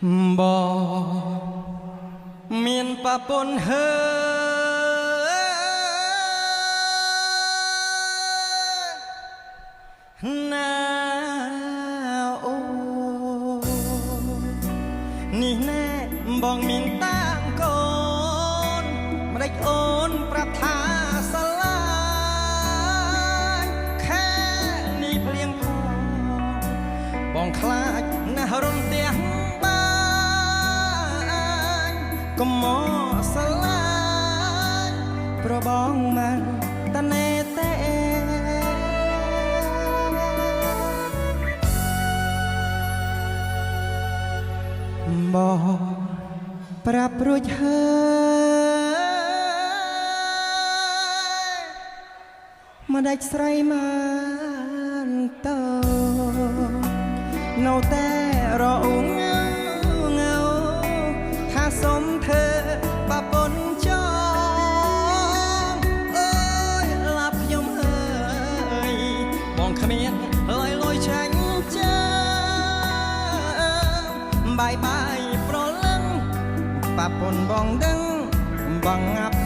บ่មានប្រពន្ធហើណាអូនេះណែបងមានតាំងកូនម្ដេចអូនប្រាប់ថាស្រឡាញ់ខែនេះភ្លៀងផងបងខ្លាចណាស់រំទះកុំមកស្រឡាញ់ប្របងមិនតនេទេបងប្រាប់រួចហើយម្ដេចស្រីមិនទៅនៅតែរអ៊ូងថាសុំធ្វើប្រពន្ធចងអើយឡាប់ខ្ញុំអើយបងគ្មានលយចាញ់ចាបាយបាយប្រលឹងប្រពន្ធបងដឹងបងងាប់